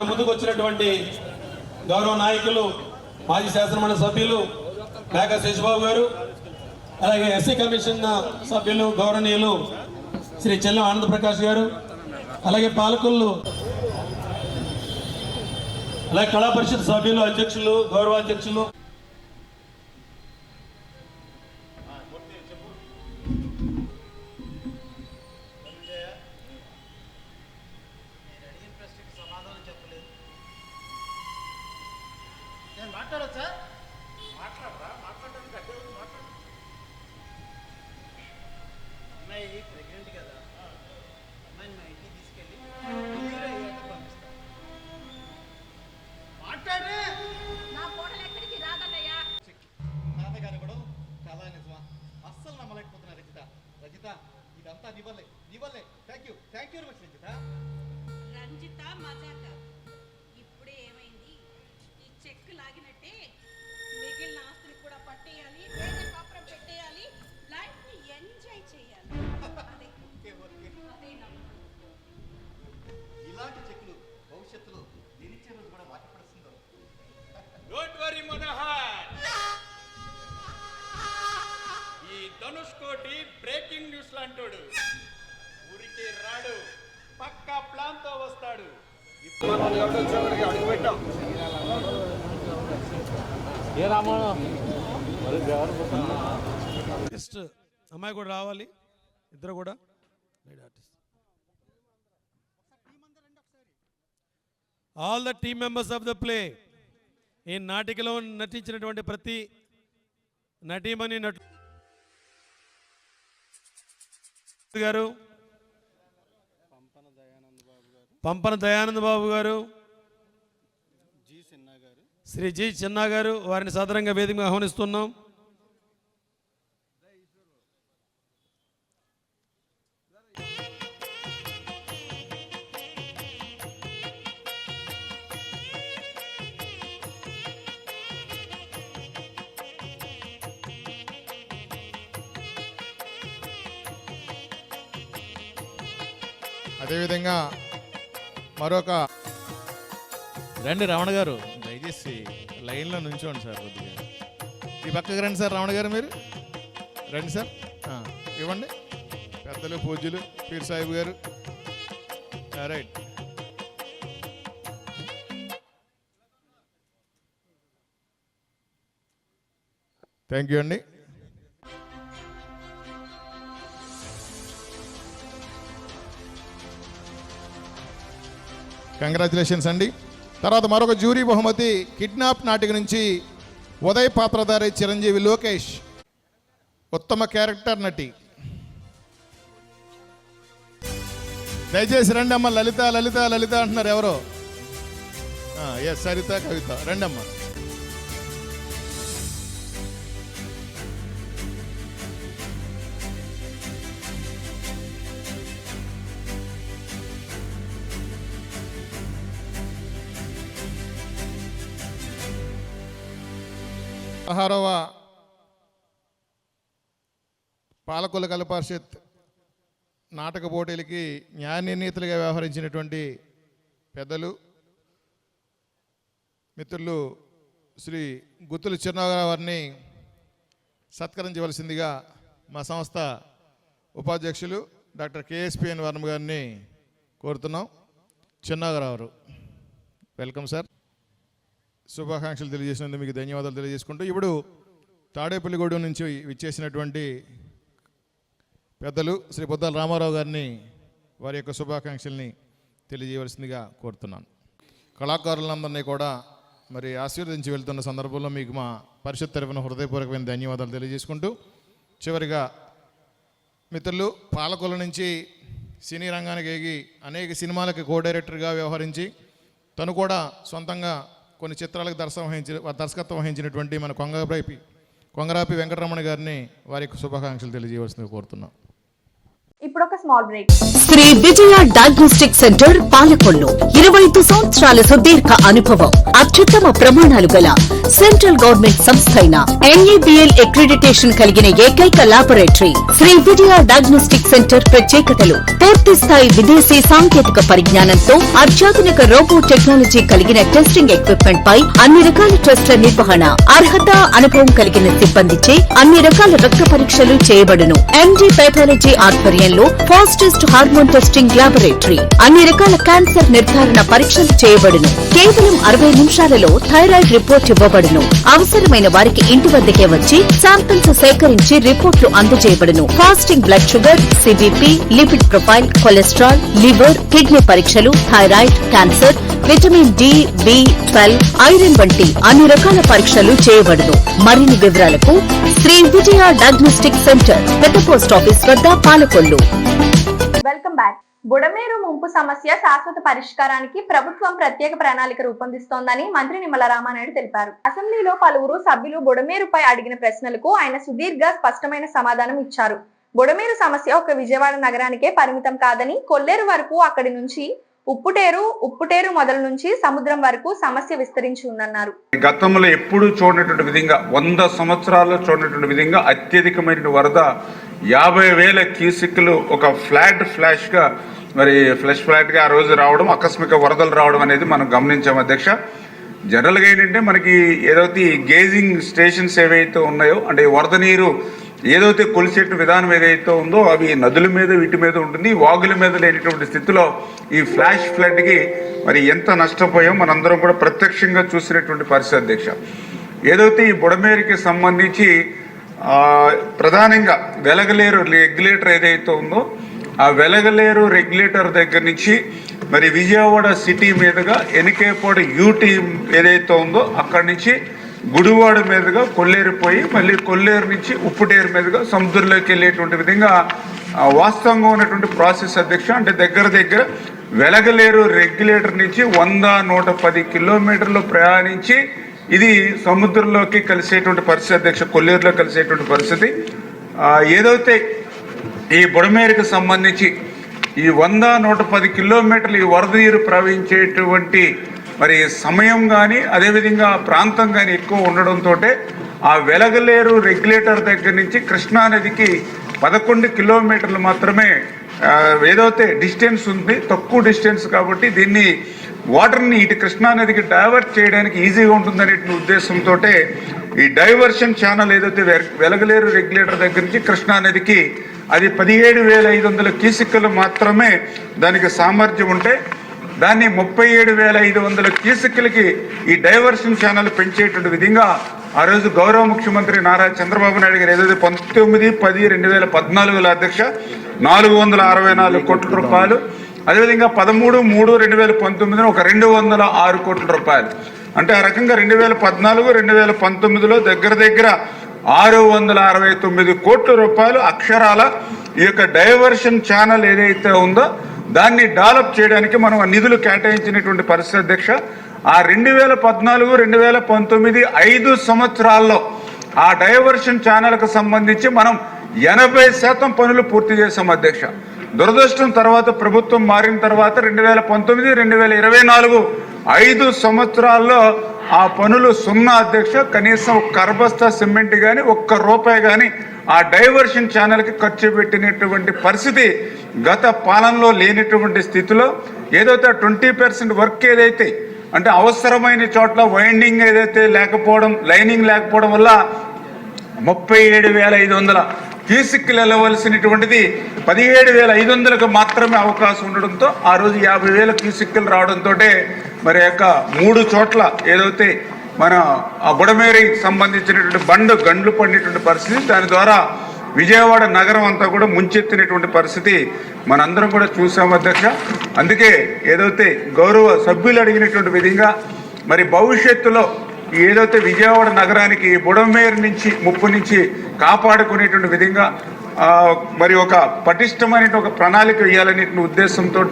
ముందుకు వచ్చినటువంటి గౌరవ నాయకులు, మాజీ శాసనమండలి సభ్యులు మేకా శేషబాబు గారు, అలాగే ఎస్సీ కమిషన్ సభ్యులు గౌరవనీయులు శ్రీ చెల్లం ఆనంద ప్రకాష్ గారు, అలాగే పాలకొల్లు అలాగే కళా పరిషత్ సభ్యులు, అధ్యక్షులు, గౌరవ అధ్యక్షులు, రంజిత మజాక ఇప్పుడే ఏమైంది? ఈ చెక్ లాగినట్టే మిగిలిన ఆస్తిని కూడా పట్టేయాలి, వేరే కాపురం పెట్టేయాలి, లైఫ్ ని ఎంజాయ్ చేయాలి. అదేనా ఇలాంటి చెక్కులు భవిష్యత్తులో నిలిచే రోజు కూడా వాటిపడుతుందో. డోంట్ వరీ మనోహర్, ఈ ధనుష్ కోటి బ్రేకింగ్ న్యూస్ లాంటోడు. ఊరికే రాడు, పక్కా ప్లాన్ తో వస్తాడు. అమ్మాయి కూడా రావాలి, ఇద్దరు కూడా all the team members of the play. ఈ నాటికలో నటించినటువంటి ప్రతి నటీమణి నటు గారు, పంపన దయానంద బాబు గారు, శ్రీ జి చిన్నా గారు, వారిని సాధారణంగా వేదికగా ఆహ్వానిస్తున్నాం. అదేవిధంగా మరొక రండి రమణ గారు, దయచేసి లైన్లో నుంచోండి సార్. కొద్దిగా ఈ పక్కకి రండి సార్. రమణ గారు మీరు రండి సార్. ఇవ్వండి పెద్దలు పూజ్యులు పీర్ సాహిబ్ గారు. రైట్. థ్యాంక్ యూ అండి. కంగ్రాచులేషన్స్ అండి. తర్వాత మరొక జ్యూరీ బహుమతి కిడ్నాప్ నాటిక నుంచి ఉదయ్ పాత్రధారి చిరంజీవి లోకేష్, ఉత్తమ క్యారెక్టర్ నటి. దయచేసి రండి అమ్మ. లలిత లలిత లలిత అంటున్నారు ఎవరో. ఎస్, సరిత కవిత. రండి అమ్మ. పదహారవ పాలకొల్లు కళా పరిషత్ నాటక పోటీలకి న్యాయ నిర్ణీతలుగా వ్యవహరించినటువంటి పెద్దలు మిత్రులు శ్రీ గుత్తుల చిరునాగరావు వారిని సత్కరించవలసిందిగా మా సంస్థ ఉపాధ్యక్షులు డాక్టర్ కేఎస్పిఎన్ వర్మ గారిని కోరుతున్నాం. చిరునాగరావు, వెల్కమ్ సార్. శుభాకాంక్షలు తెలియజేసినందుకు మీకు ధన్యవాదాలు తెలియజేసుకుంటూ ఇప్పుడు తాడేపల్లిగూడెం నుంచి విచ్చేసినటువంటి పెద్దలు శ్రీ బుద్దాల రామారావు గారిని వారి యొక్క శుభాకాంక్షల్ని తెలియజేయవలసిందిగా కోరుతున్నాను. కళాకారులందరినీ కూడా మరి ఆశీర్వదించి వెళ్తున్న సందర్భంలో మీకు మా పరిషత్ తరఫున హృదయపూర్వకమైన ధన్యవాదాలు తెలియజేసుకుంటూ చివరిగా మిత్రులు పాలకొల్లు నుంచి సినీ రంగానికి ఎగి అనేక సినిమాలకి కో డైరెక్టర్గా వ్యవహరించి తను కూడా సొంతంగా కొన్ని చిత్రాలకు దర్శకత్వం వహించినటువంటి మన కొంగరాపి వెంకటరమణ గారిని వారికి శుభాకాంక్షలు తెలియజేయవలసిందిగా కోరుతున్నాం. ఇప్పుడు ఒక small break. Shri Vijaya diagnostic centre Palakollu 25 సంవత్సరాల సుదీర్ఘ అనుభవం, అత్యుత్తమ ప్రమాణాలు గల సెంట్రల్ గవర్నమెంట్ సంస్థ అయిన NABL అక్రిడిటేషన్ కలిగిన ఏకైక laboratory Shri Vijaya diagnostic centre. ప్రత్యేకతలు: పూర్తి స్థాయి విదేశీ సాంకేతిక పరిజ్ఞానంతో అత్యాధునిక రోబో టెక్నాలజీ కలిగిన టెస్టింగ్ ఎక్విప్మెంట్ పై అన్ని రకాల టెస్టుల నిర్వహణ, అర్హత అనుభవం కలిగిన సిబ్బందిచే అన్ని రకాల రక్త పరీక్షలు చేయబడును. MD పైథాలజీ ఆధ్వర్యంలో ఫాస్టెస్ట్ హార్మోన్ టెస్టింగ్ ల్యాబొరేటరీ, అన్ని రకాల క్యాన్సర్ నిర్ధారణ పరీక్షలు చేయబడును. కేవలం 60 నిమిషాలలో థైరాయిడ్ రిపోర్ట్ ఇవ్వబడును. అవసరమైన వారికి ఇంటి వద్దకే వచ్చి శాంపిల్స్ సేకరించి రిపోర్ట్లు అందజేయబడును. Fasting blood sugar, CBP, lipid profile, cholesterol, liver, kidney పరీక్షలు, thyroid, cancer, vitamin D, B12, iron వంటి అన్ని రకాల పరీక్షలు చేయబడును. మరిన్ని వివరాలకు శ్రీ విజయ డయాగ్నోస్టిక్ సెంటర్, పెద్ద పోస్ట్ ఆఫీస్ వద్ద, పాలకొల్లు. Welcome back. బుడమేరు ముంపు సమస్య శాశ్వత పరిష్కారానికి ప్రభుత్వం ప్రత్యేక ప్రణాళిక రూపొందిస్తోందని మంత్రి నిమ్మల రామానాయుడు తెలిపారు. అసెంబ్లీలో పలువురు సభ్యులు బుడమేరుపై అడిగిన ప్రశ్నలకు ఆయన సుదీర్ఘ స్పష్టమైన సమాధానం ఇచ్చారు. బుడమేరు సమస్య ఒక విజయవాడ నగరానికే పరిమితం కాదని, కొల్లేరు వరకు, అక్కడి నుంచి ఉప్పుటేరు మొదలు నుంచి సముద్రం వరకు సమస్య విస్తరించి ఉందన్నారు. గతంలో ఎప్పుడూ చూడనటువంటి విధంగా 100 సంవత్సరాల్లో చూడనటువంటి విధంగా అత్యధికమైన వరద 50,000 క్యూసెక్లు ఒక ఫ్లాష్గా మరి ఫ్లాట్గా ఆ రోజు రావడం, ఆకస్మిక వరదలు రావడం అనేది మనం గమనించాం అధ్యక్ష. జనరల్గా ఏంటంటే మనకి ఏదైతే గేజింగ్ స్టేషన్స్ ఏవైతే ఉన్నాయో, అంటే వరద నీరు ఏదైతే కొలిసేట విధానం ఏదైతే ఉందో అవి నదుల మీద వీటి మీద ఉంటుంది, వాగుల మీద లేనటువంటి స్థితిలో ఈ ఫ్లాష్ ఫ్లడ్కి మరి ఎంత నష్టపోయాం మనందరం కూడా ప్రత్యక్షంగా చూసినటువంటి పరిస్థితి అధ్యక్ష. ఏదైతే ఈ బుడమేరుకి సంబంధించి ప్రధానంగా వెలగలేరు రెగ్యులేటర్ ఏదైతే ఉందో ఆ వెలగలేరు రెగ్యులేటర్ దగ్గర నుంచి మరి విజయవాడ సిటీ మీదుగా ఎనికేపాడు యూటీ ఏదైతే ఉందో అక్కడి నుంచి గుడివాడ మీదుగా కొల్లేరు పోయి మళ్ళీ కొల్లేరు నుంచి ఉప్పుటేరు మీదుగా సముద్రంలోకి వెళ్ళేటువంటి విధంగా వాస్తవంగా ఉన్నటువంటి ప్రాసెస్ అధ్యక్ష. అంటే దగ్గర వెలగలేరు రెగ్యులేటర్ నుంచి 100-110 కిలోమీటర్లు ప్రయాణించి ఇది సముద్రంలోకి కలిసేటువంటి పరిస్థితి అధ్యక్ష, కొల్లేరులో కలిసేటువంటి పరిస్థితి. ఏదైతే ఈ బుడమేరుకు సంబంధించి ఈ 100-110 కిలోమీటర్లు ఈ వరద నీరు ప్రవహించేటువంటి మరి సమయం కానీ అదేవిధంగా ప్రాంతం కానీ ఎక్కువ ఉండడంతో ఆ వెలగలేరు రెగ్యులేటర్ దగ్గర నుంచి కృష్ణానదికి 11 కిలోమీటర్లు మాత్రమే ఏదైతే డిస్టెన్స్ ఉంది, తక్కువ డిస్టెన్స్ కాబట్టి దీన్ని వాటర్ని ఇటు కృష్ణా నదికి డైవర్ట్ చేయడానికి ఈజీగా ఉంటుందనే ఉద్దేశంతో ఈ డైవర్షన్ ఛానల్ ఏదైతే వెలగలేరు రెగ్యులేటర్ దగ్గర నుంచి కృష్ణా నదికి అది 17,500 క్యూసెక్కులు మాత్రమే దానికి సామర్థ్యం ఉంటే దాన్ని 37,500 క్యూసెక్కులకి ఈ డైవర్షన్ ఛానల్ పెంచేటువంటి విధంగా ఆ రోజు గౌరవ ముఖ్యమంత్రి నారా చంద్రబాబు నాయుడు గారు ఏదైతే 19/10/2014 అధ్యక్ష 464 కోట్ల రూపాయలు, అదేవిధంగా 13/3/2019 ఒక 206 కోట్ల రూపాయలు, అంటే ఆ రకంగా 2014-2019లో దగ్గర 669 కోట్ల రూపాయలు అక్షరాల ఈ యొక్క డైవర్షన్ ఛానల్ ఏదైతే ఉందో దాన్ని డెవలప్ చేయడానికి మనం ఆ నిధులు కేటాయించినటువంటి పరిస్థితి అధ్యక్ష. ఆ 2014-2019 5 సంవత్సరాల్లో ఆ డైవర్షన్ ఛానల్కు సంబంధించి మనం 80% పనులు పూర్తి చేశాం అధ్యక్ష. దురదృష్టం తర్వాత ప్రభుత్వం మారిన తర్వాత 2019-2024 5 సంవత్సరాల్లో ఆ పనులు 0 అధ్యక్ష. కనీసం కర్బస్తా సిమెంట్ కానీ ₹1 కానీ ఆ డైవర్షన్ ఛానల్కి ఖర్చు పెట్టినటువంటి పరిస్థితి గత పాలనలో లేనటువంటి స్థితిలో ఏదైతే 20% వర్క్ ఏదైతే అంటే అవసరమైన చోట్ల వైండింగ్ ఏదైతే లేకపోవడం, లైనింగ్ లేకపోవడం వల్ల 37,500 క్యూసెక్కులు వెళ్ళవలసినటువంటిది 17,500కు మాత్రమే అవకాశం ఉండడంతో ఆ రోజు 50,000 క్యూసెక్కులు రావడంతో మరి యొక్క 3 చోట్ల ఏదైతే మన ఆ బుడమేరి సంబంధించినటువంటి గండ్లు పడినటువంటి పరిస్థితి, దాని ద్వారా విజయవాడ నగరం అంతా కూడా ముంచెత్తినటువంటి పరిస్థితి మనందరం కూడా చూసాం అధ్యక్ష. అందుకే ఏదైతే గౌరవ సభ్యులు అడిగినటువంటి విధంగా మరి భవిష్యత్తులో ఏదైతే విజయవాడ నగరానికి బుడమేరు నుంచి ముప్పు నుంచి కాపాడుకునేటువంటి విధంగా మరి ఒక పటిష్టమైన ఒక ప్రణాళిక వేయాలనే ఉద్దేశంతో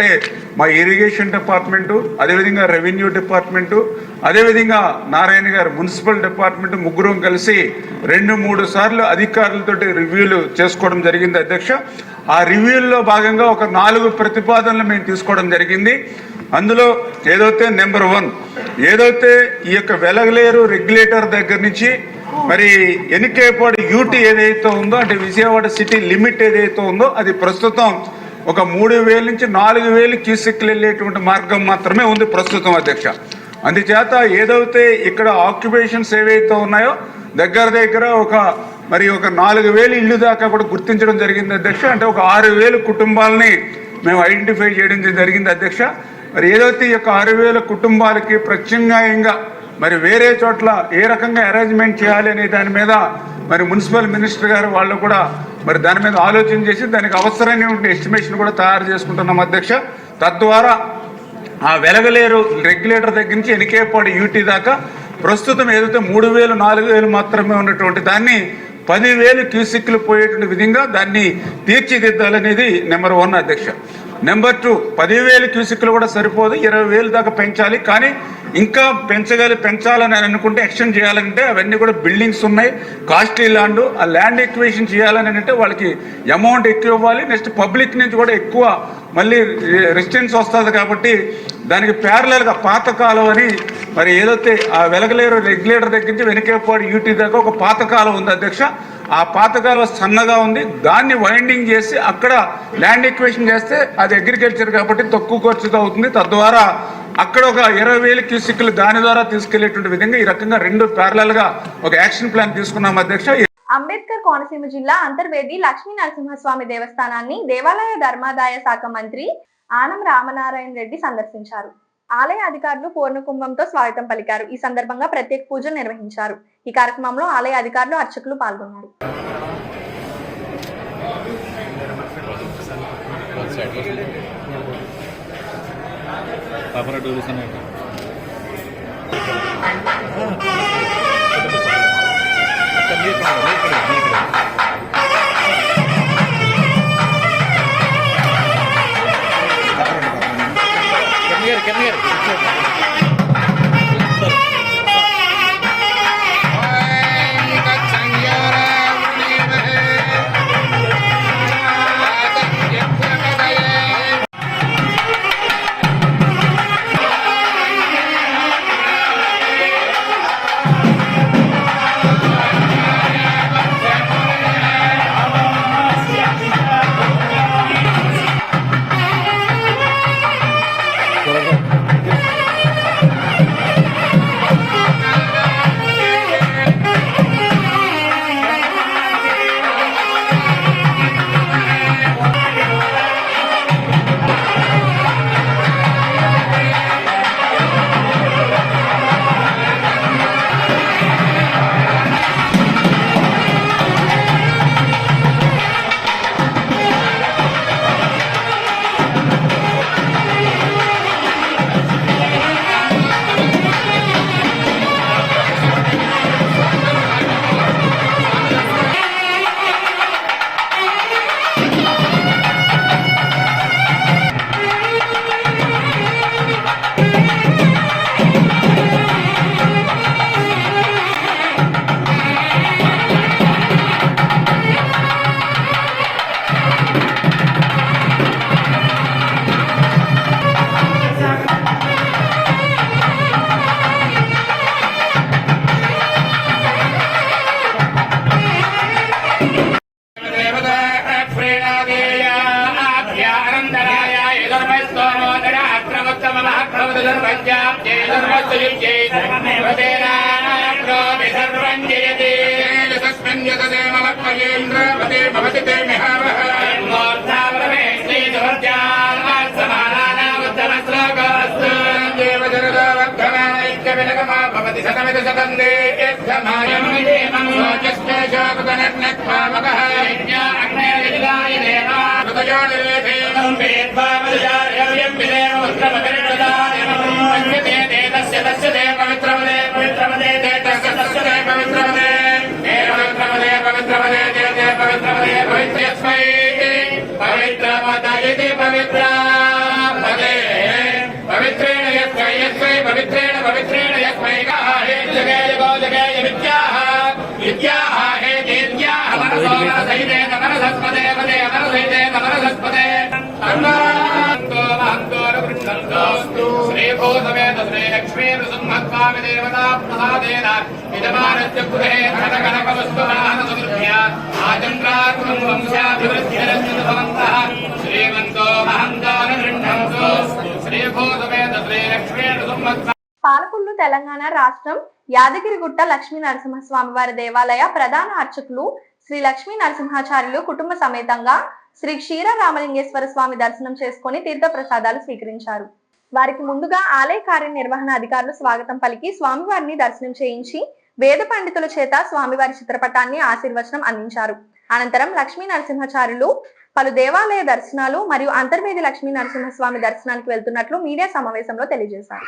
మా ఇరిగేషన్ డిపార్ట్మెంటు, అదేవిధంగా రెవెన్యూ డిపార్ట్మెంటు, అదేవిధంగా నారాయణ గారు మున్సిపల్ డిపార్ట్మెంట్ ముగ్గురం కలిసి 2-3 సార్లు అధికారులతో రివ్యూలు చేసుకోవడం జరిగింది అధ్యక్ష. ఆ రివ్యూల్లో భాగంగా ఒక 4 ప్రతిపాదనలు మేము తీసుకోవడం జరిగింది. అందులో ఏదైతే నెంబర్ 1 ఏదైతే ఈ యొక్క వెలగలేరు రెగ్యులేటర్ దగ్గర నుంచి మరి ఎన్నికేపాడు యూటీ ఏదైతే ఉందో అంటే విజయవాడ సిటీ లిమిట్ ఏదైతే ఉందో అది ప్రస్తుతం ఒక 3,000 నుంచి 4,000 క్యూసెక్లు వెళ్ళేటువంటి మార్గం మాత్రమే ఉంది ప్రస్తుతం అధ్యక్ష. అందుచేత ఏదైతే ఇక్కడ ఆక్యుపేషన్స్ ఏవైతే ఉన్నాయో దగ్గర ఒక 4,000 ఇళ్ళు దాకా కూడా గుర్తించడం జరిగింది అధ్యక్ష. అంటే ఒక 6,000 కుటుంబాలని మేము ఐడెంటిఫై చేయడం జరిగింది అధ్యక్ష. మరి ఏదైతే ఈ యొక్క 6,000 కుటుంబాలకి ప్రత్యామ్నాయంగా మరి వేరే చోట్ల ఏ రకంగా అరేంజ్మెంట్ చేయాలి అనే దాని మీద మరి మున్సిపల్ మినిస్టర్ గారు వాళ్ళు కూడా మరి దాని మీద ఆలోచన చేసి దానికి అవసరమైన ఎస్టిమేషన్ కూడా తయారు చేసుకుంటున్నాం అధ్యక్ష. తద్వారా ఆ వెలగలేరు రెగ్యులేటర్ దగ్గర నుంచి ఎన్నికేపాడు యూటీ దాకా ప్రస్తుతం ఏదైతే 3,000-4,000 మాత్రమే ఉన్నటువంటి దాన్ని 10,000 క్యూసెక్లు పోయేటువంటి విధంగా దాన్ని తీర్చిదిద్దాలనేది నెంబర్ 1 అధ్యక్ష. నెంబర్ 2 10,000 క్యూసెక్లు కూడా సరిపోదు, 20,000 దాకా పెంచాలి. కానీ ఇంకా పెంచాలని అనుకుంటే ఎక్స్టెండ్ చేయాలంటే అవన్నీ కూడా బిల్డింగ్స్ ఉన్నాయి, కాస్ట్లీ ల్యాండ్. ఆ ల్యాండ్ ఎక్విజిషన్ చేయాలని అంటే వాళ్ళకి అమౌంట్ ఎక్కువ ఇవ్వాలి. నెక్స్ట్ పబ్లిక్ నుంచి కూడా ఎక్కువ మళ్ళీ రెసిస్టెన్స్ వస్తుంది కాబట్టి దానికి ప్యారలల్గా పాతకాలం అని మరి ఏదైతే ఆ వెలగలేరు రెగ్యులేటర్ దగ్గర నుంచి వెనకేపాడు యూటీ దాకా ఒక పాతకాలం ఉంది అధ్యక్ష. ఆ పాతకాలం సన్నగా ఉంది, దాన్ని వైండింగ్ చేసి అక్కడ ల్యాండ్ ఎక్విజిషన్ చేస్తే అది అగ్రికల్చర్ కాబట్టి తక్కువ ఖర్చుతో అవుతుంది. తద్వారా అక్కడ ఒక 20,000 క్యూసెక్లు దాని ద్వారా తీసుకెళ్లేటువంటి విధంగా ఈ రకంగా 2 ప్యారలల్గా ఒక యాక్షన్ ప్లాన్ తీసుకున్నాం అధ్యక్ష. అంబేద్కర్ కోనసీమ జిల్లా అంతర్వేది లక్ష్మీ నరసింహస్వామి దేవస్థానాన్ని దేవాలయ ధర్మాదాయ శాఖ మంత్రి ఆనం రామనారాయణ రెడ్డి సందర్శించారు. ఆలయ అధికారులు పూర్ణకుంభంతో స్వాగతం పలికారు. ఈ సందర్భంగా ప్రత్యేక పూజలు నిర్వహించారు. ఈ కార్యక్రమంలో ఆలయ అధికారులు, అర్చకులు పాల్గొన్నారు. పాలకొల్లు తెలంగాణ రాష్ట్రం యాదగిరిగుట్ట లక్ష్మీ నరసింహస్వామి వారి దేవాలయ ప్రధాన అర్చకులు శ్రీ లక్ష్మీ నరసింహాచార్యులు కుటుంబ సమేతంగా శ్రీ క్షీర రామలింగేశ్వర స్వామి దర్శనం చేసుకుని తీర్థ ప్రసాదాలు స్వీకరించారు. వారికి ముందుగా ఆలయ కార్యనిర్వహణ అధికారులు స్వాగతం పలికి స్వామివారిని దర్శనం చేయించి వేద పండితుల చేత స్వామివారి చిత్రపటాన్ని ఆశీర్వచనం అందించారు. అనంతరం లక్ష్మీ నరసింహాచార్యులు పలు దేవాలయ దర్శనాలు మరియు అంతర్వేది లక్ష్మీ నరసింహస్వామి దర్శనానికి వెళ్తున్నట్లు మీడియా సమావేశంలో తెలియజేశారు.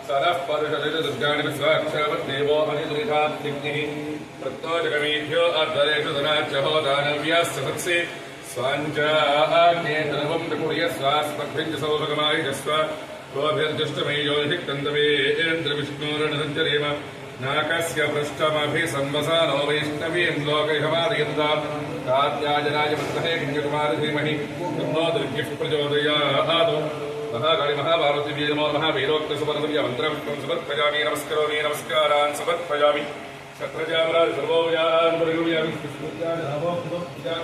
सदः परुषलितदुर्गाणि स्वाक्षरवद्देवो अनिदुरिताग्निः प्रत्योजगमेभ्यो अर्धरेषु धनाच्यहो दानव्यास्य वत्से स्वाञ्चाग्नेतनवं प्रकुर्यस्वास्मभ्यञ्च सौभगमायुजस्व गोभिर्दुष्टमेयोधिक्तन्दवेन्द्रविष्णोरणधञ्जरेम नाकस्य पृष्ठमभिसंवसानो वैष्णवीं लोकैहमादयन्ताम् कात्यायनाय विद्महे कन्याकुमारी तन्नो दुर्गिः प्रचोदयात् महाकाली महाभारती वीरमो महावीरोक्त सुवर्णव्य मंत्रं समर्पयामि नमस्करोमि नमस्कारान् समर्पयामि छत्रजामराज सर्वोव्यान् परिगुण्यामि पुष्पज्ञान नमो पुष्पज्ञान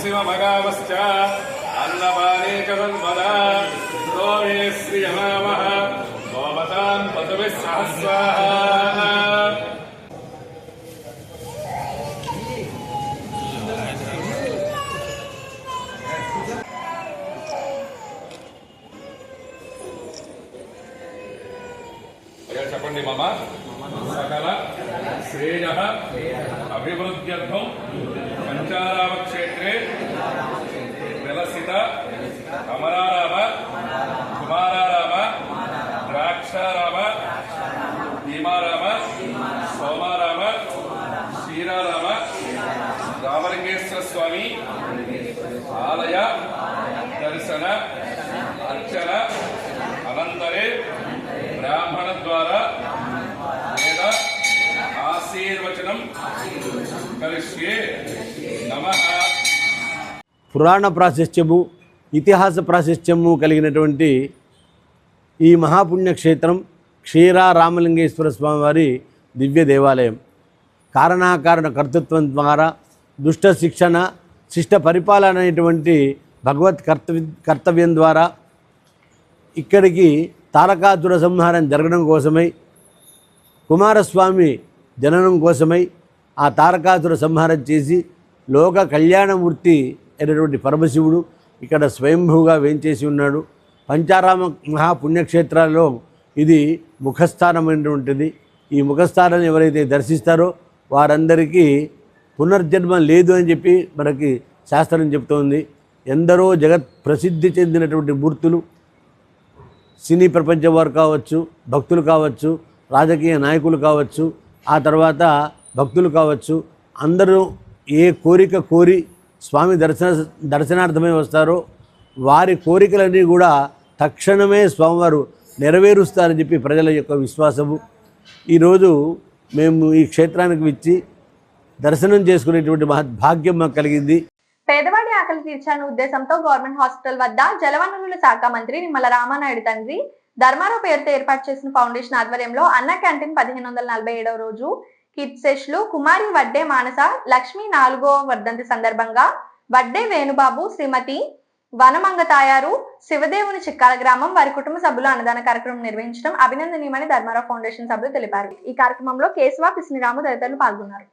శివభగావశ్చ అన్నపానే చ తన్మదా రోమే శ్రియమామః భవతాన్ పదవిః సహస్రాః. చెప్పండి మమ సకల శ్రేయ అభివృద్ధ్యర్థం పంచారామ క్షేత్రే విలసిత అమరారామ కుమారారామ ద్రాక్షారామ భీమారామ సోమారామ శ్రీరారామ రామలింగేశ్వర స్వామి ఆలయ దర్శన అర్చన అనంతరే బ్రాహ్మణ ద్వారా వేద ఆశీర్వచనం కరిష్యే. నమః. పురాణ ప్రాశస్త్యము ఇతిహాస ప్రాశస్త్యము కలిగినటువంటి ఈ మహాపుణ్యక్షేత్రం క్షీరా రామలింగేశ్వర స్వామివారి దివ్య దేవాలయం. కారణాకారణ కర్తృత్వం ద్వారా దుష్ట శిక్షణ శిష్ట పరిపాలన అనేటువంటి భగవత్ కర్తవ్యం ద్వారా ఇక్కడికి తారకాసుర సంహారం జరగడం కోసమై కుమారస్వామి జననం కోసమై ఆ తారకాసుర సంహారం చేసి లోక కళ్యాణమూర్తి అయినటువంటి పరమశివుడు ఇక్కడ స్వయంభూగా వేంచేసి ఉన్నాడు. పంచారామ మహాపుణ్యక్షేత్రాల్లో ఇది ముఖస్థానమైనటువంటిది. ఈ ముఖస్థానాన్ని ఎవరైతే దర్శిస్తారో వారందరికీ పునర్జన్మ లేదు అని చెప్పి మనకి శాస్త్రం చెప్తోంది. ఎందరో జగత్ ప్రసిద్ధి చెందినటువంటి మూర్తులు, సినీ ప్రపంచం వారు కావచ్చు, భక్తులు కావచ్చు, రాజకీయ నాయకులు కావచ్చు, ఆ తర్వాత భక్తులు కావచ్చు, అందరూ ఏ కోరిక కోరి స్వామి దర్శనార్థమై వస్తారో వారి కోరికలన్నీ కూడా తక్షణమే స్వామివారు నెరవేరుస్తారని చెప్పి ప్రజల యొక్క విశ్వాసము. ఈరోజు మేము ఈ క్షేత్రానికి వచ్చి దర్శనం చేసుకునేటువంటి భాగ్యం మాకు కలిగింది. పేదవాడి ఆకలి తీర్చాలనే ఉద్దేశంతో గవర్నమెంట్ హాస్పిటల్ వద్ద జలవనరుల శాఖ మంత్రి నిమ్మల రామానాయుడు తండ్రి ధర్మారావు పేరుతో ఏర్పాటు చేసిన ఫౌండేషన్ ఆధ్వర్యంలో అన్న క్యాంటీన్ 1547వ రోజు కిడ్సెష్లు కుమారి వడ్డే మానస లక్ష్మి 4వ వర్ధంతి సందర్భంగా వడ్డే వేణుబాబు, శ్రీమతి వనమంగ తాయారు, శివదేవుని చిక్కాల గ్రామం వారి కుటుంబ సభ్యులు అన్నదాన కార్యక్రమం నిర్వహించడం అభినందనీయమని ధర్మారావు ఫౌండేషన్ సభ్యులు తెలిపారు. ఈ కార్యక్రమంలో కేశవ, పిసినిరాము తదితరులు పాల్గొన్నారు.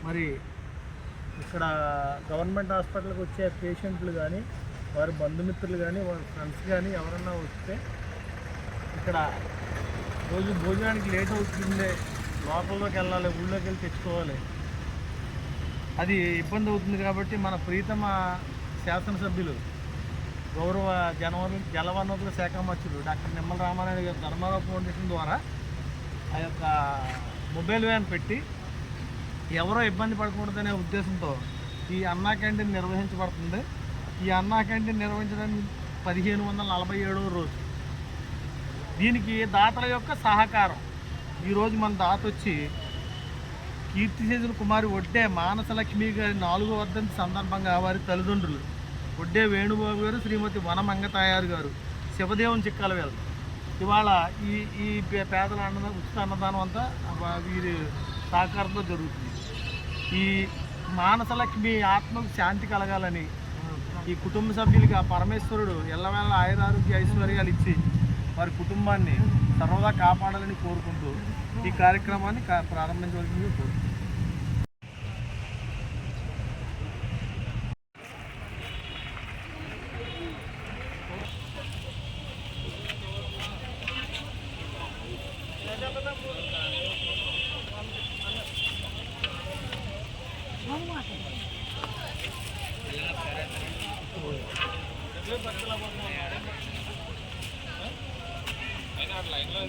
మరి ఇక్కడ గవర్నమెంట్ హాస్పిటల్కి వచ్చే పేషెంట్లు కానీ వారి బంధుమిత్రులు కానీ వారి ఫ్రెండ్స్ కానీ ఎవరన్నా వస్తే ఇక్కడ రోజు భోజనానికి లేట్ అవుతుందే, లోపల్లోకి వెళ్ళాలి, ఊళ్ళోకి వెళ్ళి తెచ్చుకోవాలి, అది ఇబ్బంది అవుతుంది. కాబట్టి మన ప్రీతమ శాసనసభ్యులు గౌరవ జలవనరుల శాఖ మంత్రులు డాక్టర్ నిమ్మల రామానాయుడు గారు ధర్మారావు ఫౌండేషన్ ద్వారా ఆ యొక్క మొబైల్ వ్యాన్ పెట్టి ఎవరో ఇబ్బంది పడకూడదనే ఉద్దేశంతో ఈ అన్నా క్యాంటీన్ నిర్వహించబడుతుంది. ఈ అన్నా క్యాంటీన్ నిర్వహించడానికి 1547వ రోజు. దీనికి దాతల యొక్క సహకారం. ఈరోజు మన దాత వచ్చి కీర్తిశేషులు కుమారి వడ్డే మానసలక్ష్మి గారి 4వ వర్ధంతి సందర్భంగా వారి తల్లిదండ్రులు వడ్డే వేణుబాబు గారు, శ్రీమతి వనమంగతాయారు గారు, శివదేవుని చిక్కాల వేళ ఇవాళ ఈ పేదల ఉచిత అన్నదానం అంతా వీరి సహకారంతో జరుగుతుంది. ఈ మానసలక్ష్మి ఆత్మకు శాంతి కలగాలని ఈ కుటుంబ సభ్యులకి ఆ పరమేశ్వరుడు ఎల్లవేళ ఆయురారోగ్య ఐశ్వర్యాలు ఇచ్చి వారి కుటుంబాన్ని సర్వదా కాపాడాలని కోరుకుంటూ ఈ కార్యక్రమాన్ని ప్రారంభించవలసింది కోరుకుంటున్నాను. లైన్లో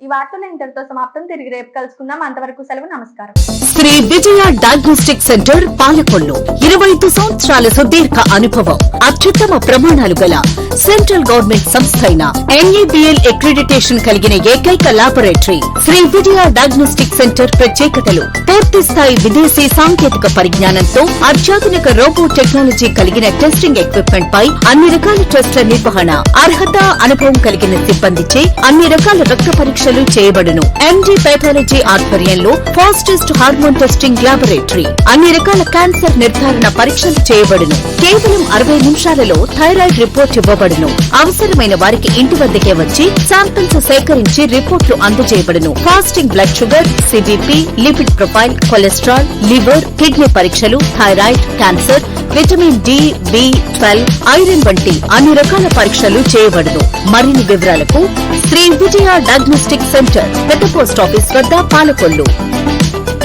ఈ వార్తలు ఇంతటితో సమాప్తం. తిరిగి రేపు కలుసుకుందాం. అంతవరకు సెలవు. నమస్కారం. శ్రీ విజయ డయాగ్నోస్టిక్ సెంటర్ పాలకొల్లు 25 సంవత్సరాల సుదీర్ఘ అనుభవం, అత్యుత్తమ ప్రమాణాలు గల సెంట్రల్ గవర్నమెంట్ సంస్థ అయిన NABL అక్రిడిటేషన్ కలిగిన ఏకైక laboratory Shri Vijaya diagnostic centre ప్రత్యేకతలు: పూర్తి స్థాయి విదేశీ సాంకేతిక పరిజ్ఞానంతో అత్యాధునిక రోబో టెక్నాలజీ కలిగిన టెస్టింగ్ ఎక్విప్మెంట్ పై అన్ని రకాల టెస్టుల నిర్వహణ, అర్హత, అనుభవం కలిగిన సిబ్బందిచే అన్ని రకాల రక్త పరీక్షలు చేయబడును. MD పెథాలజీ ఆధ్వర్యంలో ఫాస్టెస్ట్ హార్మోన్ టెస్టింగ్ లాబొరేటరీ, అన్ని రకాల క్యాన్సర్ నిర్ధారణ పరీక్షలు చేయబడును. కేవలం 60 నిమిషాలలో థైరాయిడ్ రిపోర్ట్ ఇవ్వబడును. అవసరమైన వారికి ఇంటి వద్దకే వచ్చి శాంపిల్స్ సేకరించి రిపోర్ట్లు అందజేయబడును. Fasting blood sugar, CBP, lipid profile, cholesterol, liver, kidney పరీక్షలు, thyroid, cancer, vitamin D, B12, iron వంటి అన్ని రకాల పరీక్షలు చేయబడును. మరిన్ని వివరాలకు శ్రీ విజయ డయాగ్నోస్టిక్ సెంటర్, పెద్ద పోస్ట్ ఆఫీస్ వద్ద, పాలకొల్లు.